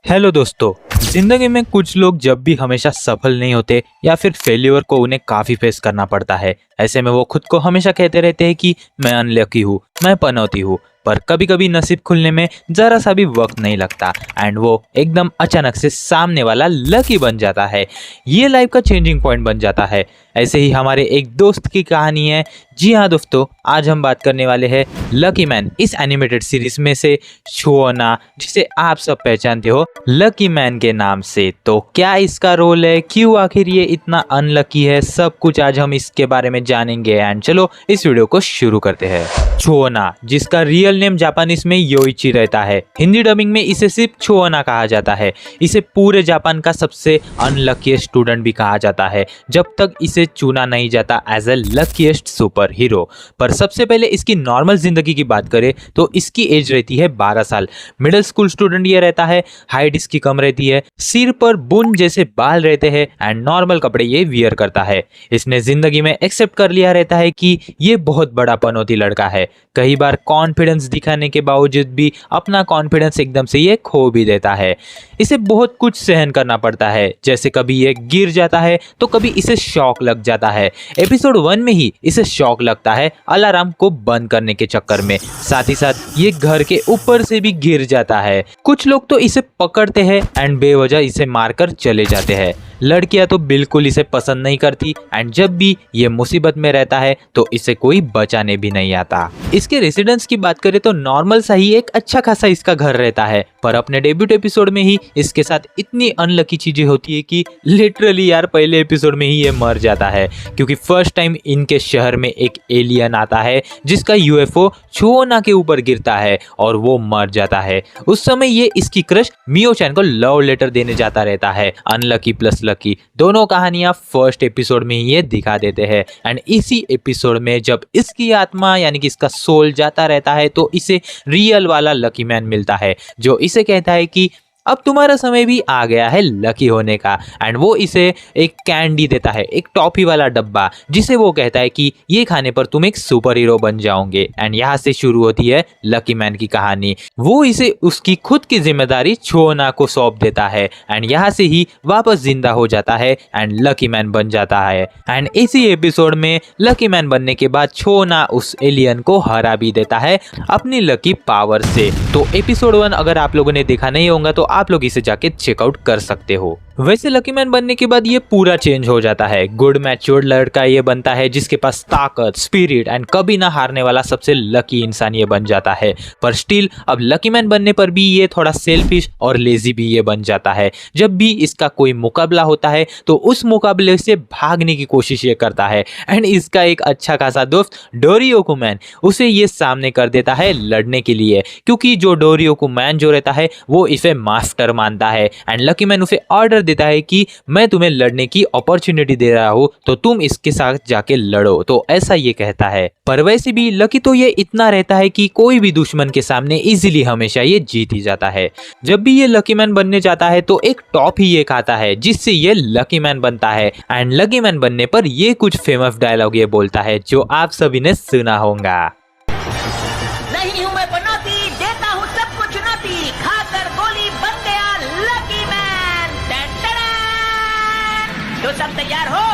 Hello दोस्तों। जिंदगी में कुछ लोग जब भी हमेशा सफल नहीं होते या फिर फेल्यूर को उन्हें काफी फेस करना पड़ता है। ऐसे में वो खुद को हमेशा कहते रहते हैं कि मैं अनलकी हूँ, मैं पनौती हूँ। पर कभी कभी नसीब खुलने में जरा सा भी वक्त नहीं लगता एंड वो एकदम अचानक से सामने वाला लकी बन जाता है। ये लाइफ का चेंजिंग पॉइंट बन जाता है। ऐसे ही हमारे एक दोस्त की कहानी है। जी हाँ दोस्तों, आज हम बात करने वाले हैं लकी मैन इस एनिमेटेड सीरीज में से छुओना, जिसे आप सब पहचानते हो लकी मैन के नाम से। तो क्या इसका रोल है, क्यों आखिर ये इतना अनलकी है, सब कुछ आज हम इसके बारे में जानेंगे। एंड चलो इस वीडियो को शुरू करते हैं। छुओना, जिसका रियल नेम जापानीज में योइची रहता है, हिंदी डबिंग में इसे सिर्फ छुओना कहा जाता है। इसे पूरे जापान का सबसे अनलकीस्ट स्टूडेंट भी कहा जाता है जब तक इसे चुना नहीं जाता as a luckiest super hero. पर सबसे पहले इसकी नॉर्मल जिंदगी की बात करें तो इसकी एज रहती है 12 साल। मिडिल स्कूल स्टूडेंट ये रहता है। हाइट इसकी कम रहती है, सिर पर बुन जैसे बाल रहते हैं एंड नॉर्मल कपड़े ये वियर करता है। इसने जिंदगी में एक्सेप्ट कर लिया रहता है कि ये बहुत बड़ा पनौती लड़का है। कई बार कॉन्फिडेंस दिखाने के बावजूद भी अपना कॉन्फिडेंस एकदम से ये खो भी देता है। इसे बहुत कुछ सहन करना पड़ता है, जैसे कभी ये गिर जाता है तो कभी इसे शॉक लग जाता है। एपिसोड 1 में ही इसे शॉक लगता है अलार्म को बंद करने के चक्कर में। साथ ही साथ ये घर के ऊपर से भी गिर जाता है। कुछ लोग तो इसे पकड़ते हैं एंड बेवजह इसे मारकर चले जाते हैं। लड़कियां तो बिल्कुल इसे पसंद नहीं करती एंड जब भी ये मुसीबत में रहता है तो इसे कोई बचाने भी नहीं आता। इसके रेसिडेंस की बात करें तो नॉर्मल सा ही एक अच्छा खासा इसका घर रहता है, पर अपने डेब्यूट एपिसोड में ही इसके साथ इतनी अनलकी चीजें होती है कि लिटरली यार पहले एपिसोड में ही ये मर जाता है। क्योंकि फर्स्ट टाइम इनके शहर में एक एलियन आता है जिसका यूएफओ छुओना के ऊपर गिरता है और वो मर जाता है। उस समय ये इसकी क्रश मियो चैन को लव लेटर देने जाता रहता है। अनलकी प्लस लकी दोनों कहानियां फर्स्ट एपिसोड में ही ये दिखा देते हैं। एंड इसी एपिसोड में जब इसकी आत्मा यानी कि इसका सोल जाता रहता है तो इसे रियल वाला लकी मैन मिलता है, जो इसे कहता है कि अब तुम्हारा समय भी आ गया है लकी होने का। एंड वो इसे एक कैंडी देता है, एक टॉफी वाला डब्बा, जिसे वो कहता है कि ये खाने पर तुम एक सुपर हीरो बन जाओगे। एंड यहाँ से शुरू होती है लकी मैन की कहानी। वो इसे उसकी खुद की जिम्मेदारी छुओना को सौंप देता है एंड यहाँ से ही वापस जिंदा हो जाता है एंड लकी मैन बन जाता है। एंड इसी एपिसोड में लकी मैन बनने के बाद छुओना उस एलियन को हरा भी देता है अपनी लकी पावर से। तो एपिसोड 1 अगर आप लोगों ने देखा नहीं होगा तो आप लोग इसे जाके चेकआउट कर सकते हो। वैसे लकी मैन बनने के बाद ये पूरा चेंज हो जाता है। गुड मैच्योर्ड लड़का ये बनता है जिसके पास ताकत, स्पिरिट एंड कभी ना हारने वाला सबसे लकी इंसान ये बन जाता है। पर स्टिल अब लकी मैन बनने पर भी ये थोड़ा सेल्फिश और लेजी भी ये बन जाता है। जब भी इसका कोई मुकाबला होता है तो उस मुकाबले से भागने की कोशिश ये करता है। एंड इसका एक अच्छा खासा दोस्त डोरियोकू मैन उसे ये सामने कर देता है लड़ने के लिए, क्योंकि जो डोरियोकू मैन जो रहता है वो इसे मास्टर मानता है। एंड लकी मैन उसे ऑर्डर देता है कि मैं तुम्हें लड़ने की अपॉर्चुनिटी दे रहा हूं तो तुम इसके साथ जाके लड़ो। तो ऐसा ये कहता है। पर वैसे भी लकी तो ये इतना रहता है कि कोई भी दुश्मन के सामने इजीली हमेशा ये जीत ही जाता है। जब भी ये लकी मैन बनने जाता है तो एक टॉप ही ये खाता है जिससे ये लकी मैन बनता है। एंड लकी मैन बनने पर ये कुछ फेमस डायलॉग ये बोलता है जो आप सभी ने सुना होगा। नहीं हूं मैं पनौती, देता हूं सबको चुनौती, खाकर गोली बन गया लकी मैन। Ton ton. तो सब तैयार हो?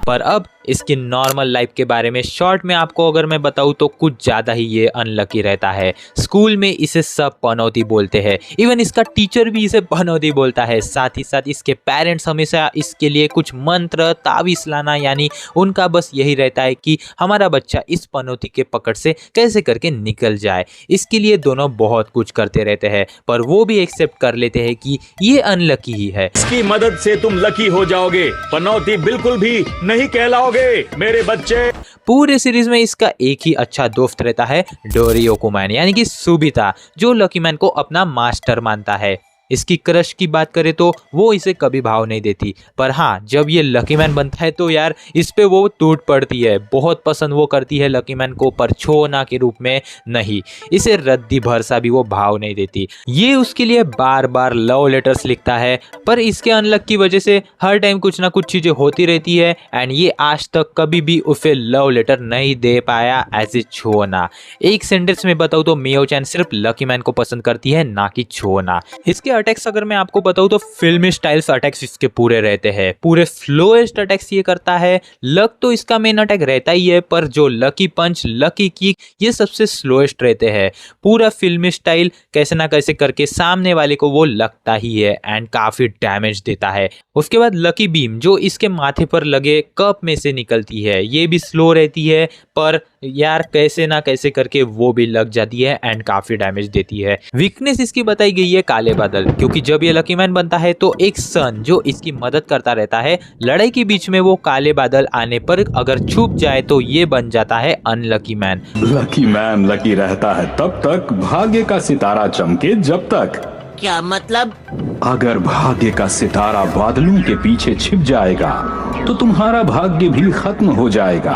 पर अब इसकी नॉर्मल लाइफ के बारे में शॉर्ट में आपको अगर मैं बताऊं तो कुछ ज्यादा ही ये अनलकी रहता है। स्कूल में इसे सब पनौती बोलते हैं, इवन इसका टीचर भी इसे पनौती बोलता है। साथ ही साथ इसके पेरेंट्स हमेशा इसके लिए कुछ मंत्र ताबीज लाना, यानी उनका बस यही रहता है कि हमारा बच्चा इस पनौती के पकड़ से कैसे करके निकल जाए। इसके लिए दोनों बहुत कुछ करते रहते हैं, पर वो भी एक्सेप्ट कर लेते हैं कि ये अनलकी ही है। इसकी मदद से तुम लकी हो जाओगे, पनौती बिल्कुल भी नहीं कहलाओगे मेरे बच्चे। पूरे सीरीज में इसका एक ही अच्छा दोस्त रहता है, डोरियोकू मैन यानी कि सुबिता, जो लकी मैन को अपना मास्टर मानता है। इसकी क्रश की बात करें तो वो इसे कभी भाव नहीं देती, पर हाँ जब ये लकी मैन बनता है तो यार इस पे वो टूट पड़ती है। बहुत पसंद वो करती है लकी मैन को, पर छुओना के रूप में नहीं। इसे रद्दी भर सा भी वो भाव नहीं देती। ये उसके लिए बार बार लव लेटर्स लिखता है, पर इसके अनलक की वजह से हर टाइम कुछ ना कुछ चीजें होती रहती है एंड ये आज तक कभी भी उसे लव लेटर नहीं दे पाया एज ए छुओना। एक सेंटेंस में बताऊँ तो मियो चैन सिर्फ लकी मैन को पसंद करती है, ना कि छुओना। इसके अटैक्स अगर मैं आपको बताऊं तो फिल्मी स्टाइल्स अटैक्स इसके पूरे रहते हैं, पूरे स्लोएस्ट अटैक्स ये करता है। लक तो इसका मेन अटैक रहता ही है, पर जो लकी पंच, लकी किक, ये सबसे स्लोएस्ट रहते हैं। पूरा फिल्मी स्टाइल कैसे ना कैसे करके सामने वाले को वो लगता ही है एंड काफी डैमेज देता है। उसके बाद लकी बीम जो इसके माथे पर लगे कप में से निकलती है, ये भी स्लो रहती है, पर यार कैसे ना कैसे करके वो भी लग जाती है एंड काफी डैमेज देती है। वीकनेस इसकी बताई गई है काले बादल, क्योंकि जब ये लकी मैन बनता है तो एक सन जो इसकी मदद करता रहता है लड़ाई के बीच में, वो काले बादल आने पर अगर छुप जाए तो ये बन जाता है unlucky man. Lucky man lucky रहता है तब तक भाग्य का सितारा चमके जब तक। क्या मतलब? अगर भाग्य का सितारा बादलों के पीछे छिप जाएगा तो तुम्हारा भाग्य भी खत्म हो जाएगा।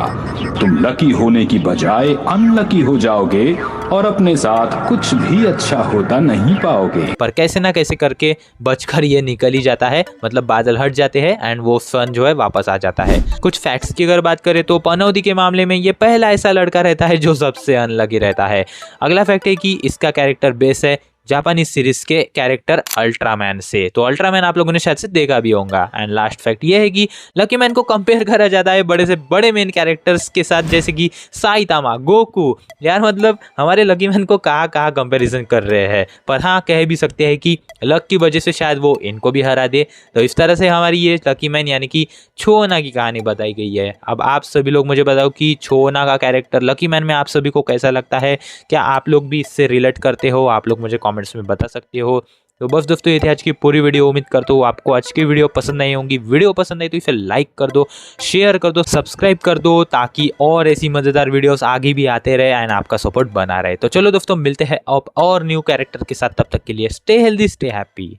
तुम लकी होने की बजाय अनलकी हो जाओगे और अपने साथ कुछ भी अच्छा होता नहीं पाओगे। पर कैसे ना कैसे करके बचकर ये निकल ही जाता है, मतलब बादल हट जाते हैं एंड वो सन जो है वापस आ जाता है। कुछ फैक्ट्स की अगर बात करें तो पनौती के मामले में ये पहला ऐसा लड़का रहता है जो सबसे अनलकी रहता है। अगला फैक्ट है कि इसका कैरेक्टर बेस है जापानी सीरीज के कैरेक्टर अल्ट्रामैन से, तो अल्ट्रामैन आप लोगों ने शायद से देखा भी होगा। एंड लास्ट फैक्ट ये है कि लकी मैन को कंपेयर करा जाता है बड़े से बड़े मेन कैरेक्टर्स के साथ, जैसे कि साइतामा, गोकू। यार मतलब हमारे लकी मैन को कहाँ कहाँ कंपैरिजन कर रहे हैं, पर हाँ कह भी सकते हैं कि लक की वजह से शायद वो इनको भी हरा दे। तो इस तरह से हमारी ये लकी मैन यानी कि छोना की कहानी बताई गई है। अब आप सभी लोग मुझे बताओ कि छोना का कैरेक्टर लकी मैन में आप सभी को कैसा लगता है? क्या आप लोग भी इससे रिलेट करते हो? आप लोग मुझे कमेंट्स में बता सकते हो। तो बस दोस्तों ये थी आज की पूरी वीडियो। उम्मीद करता हूँ आपको आज की वीडियो पसंद नहीं होंगी। वीडियो पसंद आई तो इसे लाइक कर दो, शेयर कर दो, सब्सक्राइब कर दो, ताकि और ऐसी मजेदार वीडियोस आगे भी आते रहे एंड आपका सपोर्ट बना रहे। तो चलो दोस्तों मिलते हैं अब और न्यू कैरेक्टर के साथ, तब तक के लिए स्टे हेल्दी, स्टे हैप्पी।